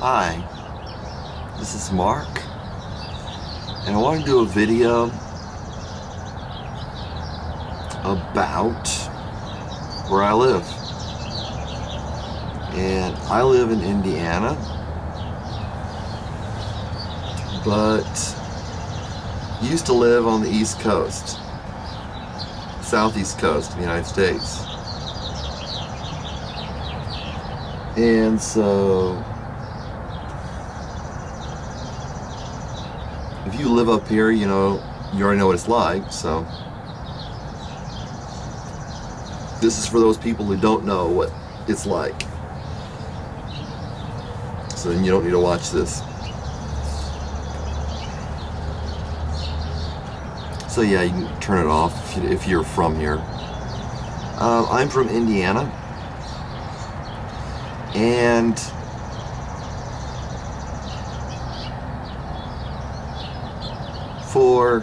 Hi, this is Mark, and I want to do a video about where I live. And I live in Indiana, but used to live on the East Coast, Southeast Coast of the United States. And so if you live up here, you already know what it's like. So this is for those people who don't know what it's like. So then you don't need to watch this. So yeah, you can turn it off if you're from here. I'm from Indiana, and for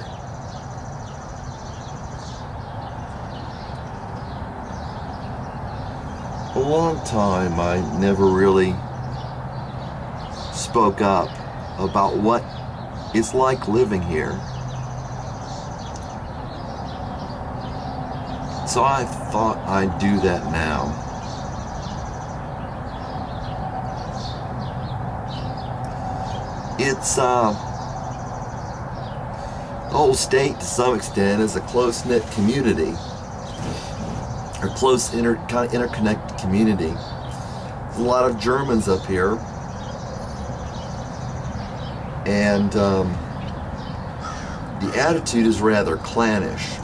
a long time I never really spoke up about what it's like living here. So I thought I'd do that now. It's the whole state to some extent is a close-knit community, or close kind of interconnected community. There's a lot of Germans up here, and the attitude is rather clannish,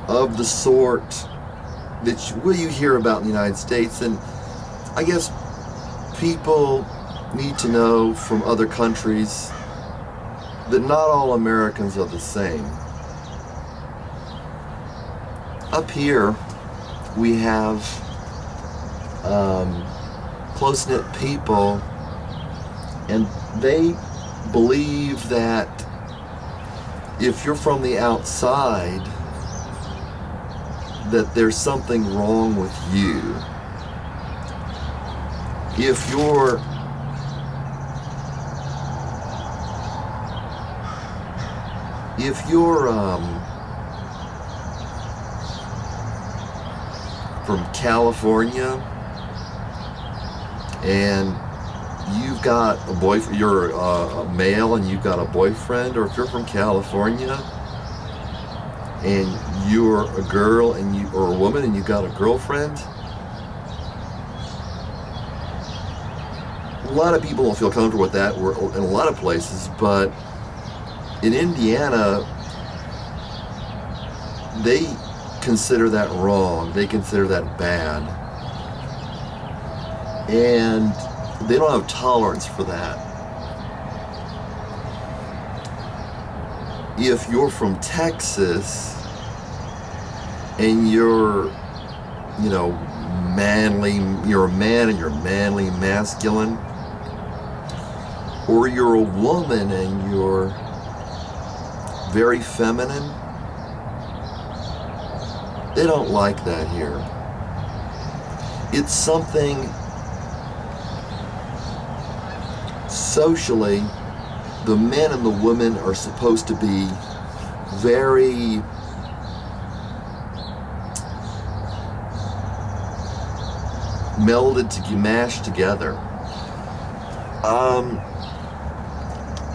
of the sort that you hear about in the United States. And I guess people need to know from other countries that not all Americans are the same. Up here we have close-knit people, and they believe that if you're from the outside, that there's something wrong with you. If you're from California and you've got a boyfriend, you're a male and you've got a boyfriend, or if you're from California and you're a girl or a woman and you've got a girlfriend, a lot of people don't feel comfortable with that in a lot of places. But in Indiana, they consider that wrong. They consider that bad. And they don't have tolerance for that. If you're from Texas and you're a man and you're manly, masculine, or you're a woman and you're very feminine, they don't like that here. It's something socially, the men and the women are supposed to be very mashed together.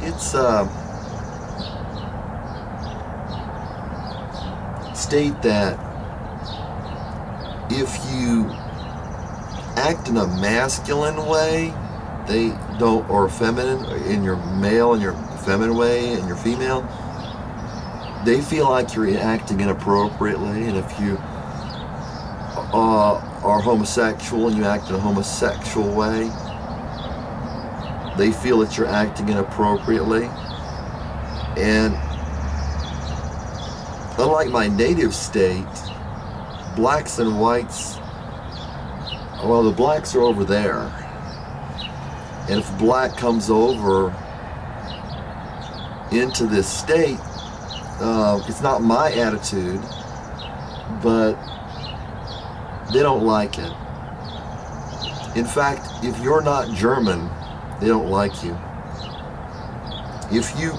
It's state that if you act in a masculine way, they don't, or feminine, in your male and your feminine way and your female, they feel like you're acting inappropriately. And if you are homosexual and you act in a homosexual way, they feel that you're acting inappropriately. And unlike my native state, blacks and whites, well, the blacks are over there. And if black comes over into this state, it's not my attitude, but they don't like it. In fact, if you're not German, they don't like you. If you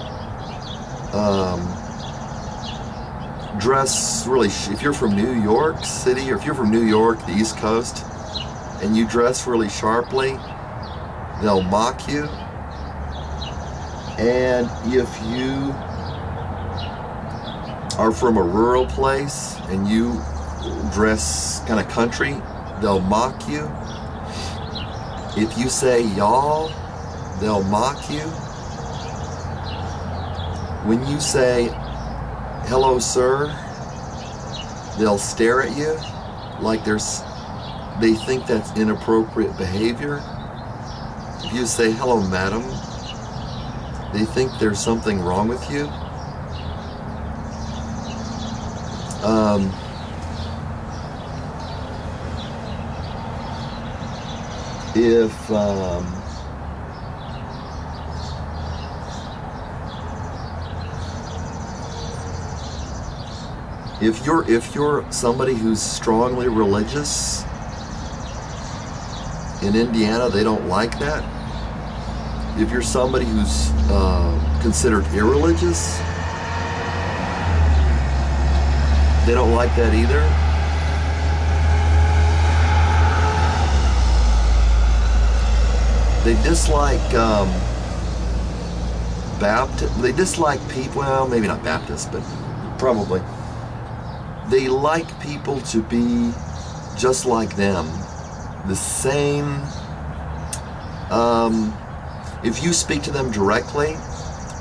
dress really, if you're from New York City, or if you're from New York, the East Coast, and you dress really sharply, they'll mock you. And if you are from a rural place and you dress kind of country, they'll mock you. If you say y'all, they'll mock you. When you say hello sir, they'll stare at you like they think that's inappropriate behavior. If you say hello madam, they think there's something wrong with you. If you're somebody who's strongly religious in Indiana, they don't like that. If you're somebody who's considered irreligious, they don't like that either. They dislike they dislike people, well, maybe not Baptists, but probably. They like people to be just like them, the same. If you speak to them directly,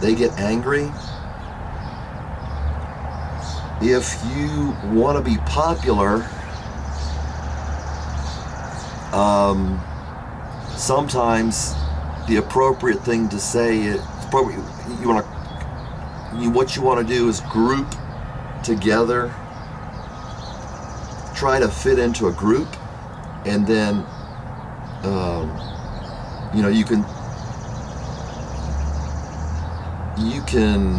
they get angry. If you want to be popular, sometimes the appropriate thing to say is what you want to do is group together, try to fit into a group, and then you can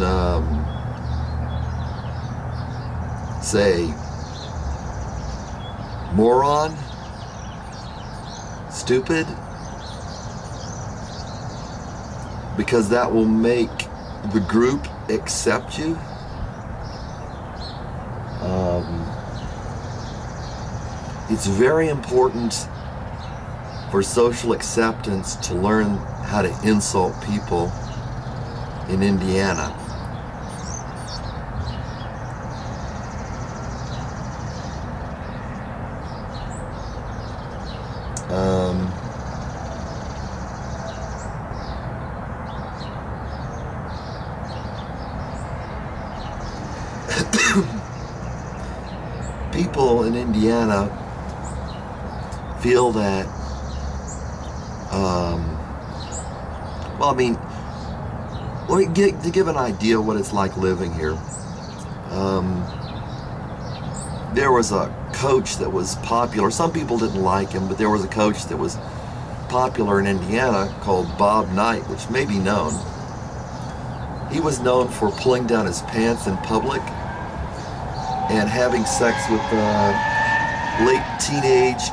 say moron, stupid, because that will make the group accept you. It's very important for social acceptance to learn how to insult people in Indiana. People in Indiana feel that, to give an idea of what it's like living here, there was a coach that was popular. Some people didn't like him, but there was a coach that was popular in Indiana called Bob Knight, which may be known. He was known for pulling down his pants in public and having sex with late teenage,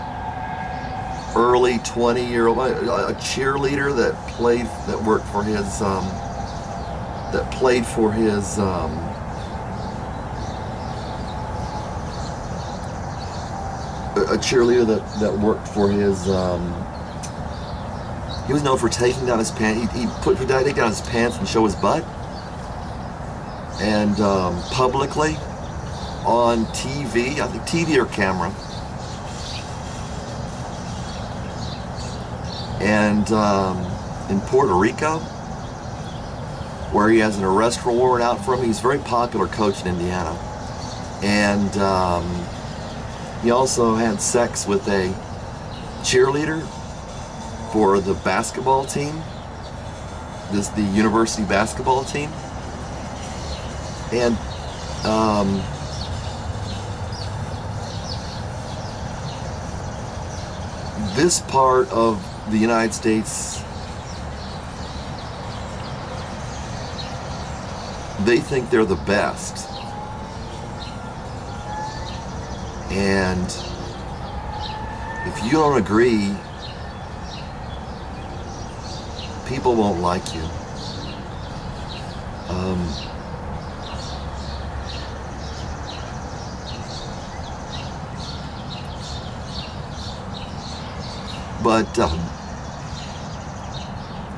early 20-year-old, a cheerleader that worked for his, that played for his, a cheerleader that worked for his, he was known for taking down his pants. He'd take down his pants and show his butt, and publicly on TV, I think TV or camera. And in Puerto Rico, where he has an arrest warrant out for him. He's a very popular coach in Indiana. And he also had sex with a cheerleader for the basketball team, the university basketball team. And this part of the United States, they think they're the best. And if you don't agree people won't like you. But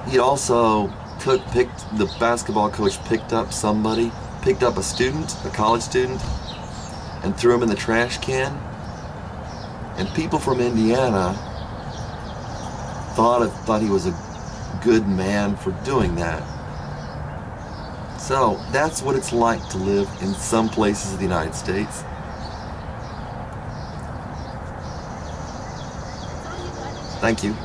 he also the basketball coach picked up a student, a college student, and threw him in the trash can. And people from Indiana thought he was a good man for doing that. So that's what it's like to live in some places of the United States. Thank you.